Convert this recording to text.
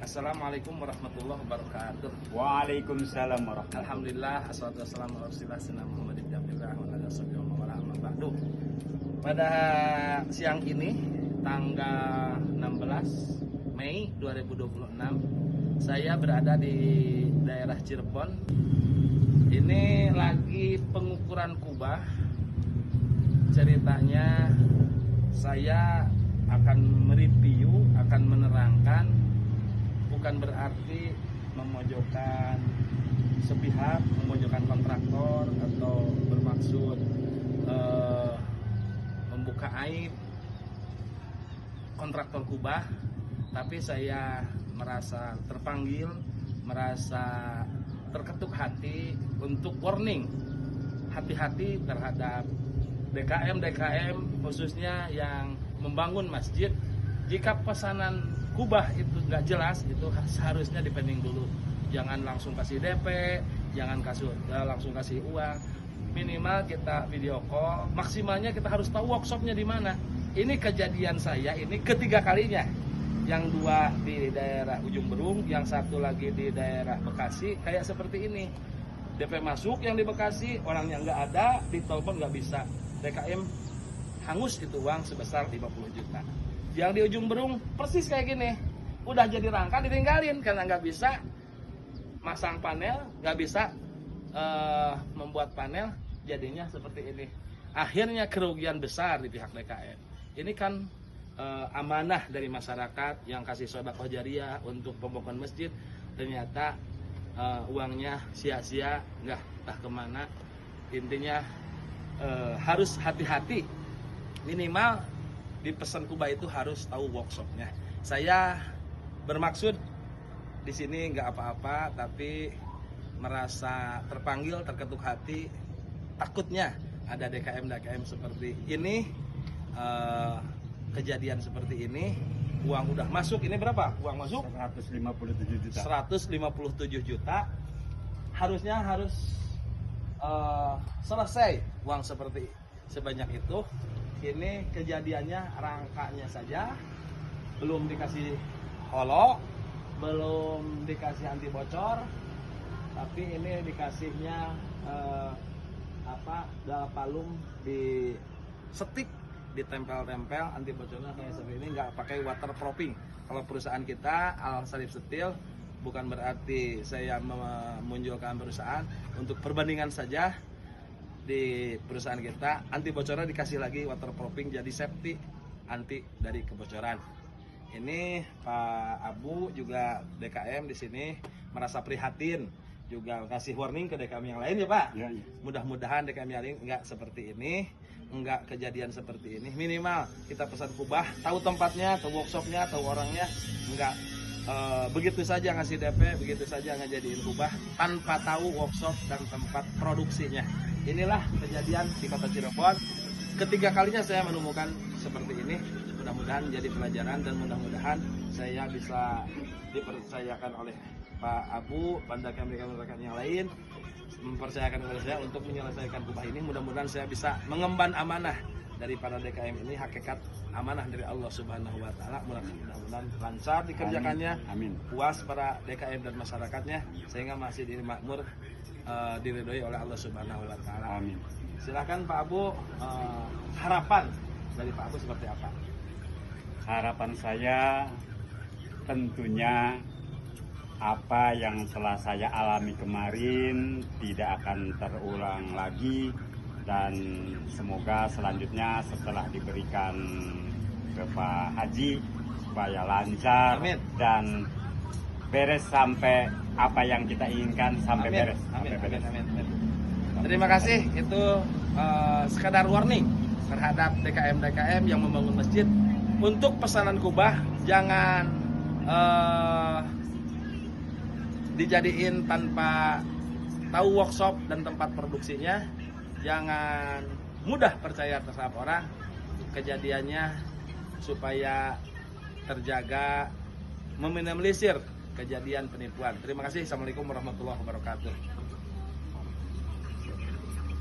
Assalamualaikum warahmatullahi wabarakatuh. Waalaikumsalam warahmatullahi. Alhamdulillah, assalatu wassalamu ala rasulillah Muhammad ibn Abdillah wa ala alihi wa man ba'du. Pada siang ini tanggal 16 Mei 2026 saya berada di daerah Cirebon. Ini lagi pengukuran kubah. Ceritanya saya akan mereview, akan menerangkan, bukan berarti memojokkan sepihak, memojokkan kontraktor atau bermaksud membuka aib kontraktor kubah, tapi saya merasa terpanggil, merasa terketuk hati untuk warning, hati-hati terhadap DKM khususnya yang membangun masjid. Jika pesanan kubah itu nggak jelas, itu seharusnya dipending dulu. Jangan langsung kasih DP, jangan langsung kasih uang. Minimal kita video call, maksimalnya kita harus tahu workshopnya di mana. Ini kejadian saya ini ketiga kalinya. Yang dua di daerah Ujung Berung, yang satu lagi di daerah Bekasi, kayak seperti ini. DP masuk yang di Bekasi, orangnya nggak ada, ditelepon nggak bisa. DKM hangus itu uang sebesar 50 juta. Yang di Ujung Berung persis kayak gini, udah jadi rangka ditinggalin karena nggak bisa masang panel, nggak bisa membuat panel, jadinya seperti ini. Akhirnya kerugian besar di pihak DKM. Ini kan amanah dari masyarakat yang kasih sedekah jariah untuk pembangunan masjid, ternyata uangnya sia-sia, nggak entah kemana. Intinya harus hati-hati, minimal di pesan kubah itu harus tahu workshopnya. Saya bermaksud di sini nggak apa-apa, tapi merasa terpanggil, terketuk hati, takutnya ada DKM seperti ini, kejadian seperti ini. Uang udah masuk, ini berapa? Uang masuk 157 juta. 157 juta. Harusnya harus selesai uang seperti sebanyak itu. Ini kejadiannya rangkanya saja belum dikasih holo, belum dikasih anti bocor, tapi ini dikasihnya dalam palung di setik, ditempel-tempel anti bocornya kayak seperti ini, nggak pakai waterproofing. Kalau perusahaan kita Al Sarif Steel, bukan berarti saya memunculkan perusahaan, untuk perbandingan saja di perusahaan kita anti bocornya dikasih lagi waterproofing, jadi safety anti dari kebocoran. Ini Pak Abu juga DKM di sini merasa prihatin, juga kasih warning ke DKM yang lain ya Pak. Ya. Mudah-mudahan DKM yang lain enggak seperti ini, enggak kejadian seperti ini. Minimal kita pesan kubah, tahu tempatnya, tahu workshopnya, tahu orangnya, enggak begitu saja ngasih DP, begitu saja ngejadiin kubah tanpa tahu workshop dan tempat produksinya. Inilah kejadian di Kota Cirebon. Ketiga kalinya saya menemukan seperti ini. Mudah-mudahan jadi pelajaran dan mudah-mudahan saya bisa dipercayakan oleh Pak Abu, rekan-rekan yang lain mempercayakan kepada saya untuk menyelesaikan kubah ini. Mudah-mudahan saya bisa mengemban amanah dari para DKM ini, hakikat amanah dari Allah Subhanahu wa taala. Mudah-mudahan lancar dikerjakannya. Amin. Puas para DKM dan masyarakatnya sehingga masih makmur, diridhoi oleh Allah Subhanahu wa taala. Amin. Silakan Pak Abu, harapan dari Pak Abu seperti apa? Harapan saya tentunya apa yang telah saya alami kemarin tidak akan terulang lagi, dan semoga selanjutnya setelah diberikan ke Pak Haji supaya lancar. Amin. Dan beres sampai apa yang kita inginkan sampai Amin. beres. Amin. Sampai beres. Amin. Amin. Terima kasih. Itu sekadar warning terhadap DKM yang membangun masjid. Untuk pesanan kubah jangan dijadiin tanpa tahu workshop dan tempat produksinya. Jangan mudah percaya terhadap orang. Kejadiannya supaya terjaga, meminimalisir kejadian penipuan. Terima kasih. Assalamualaikum warahmatullahi wabarakatuh.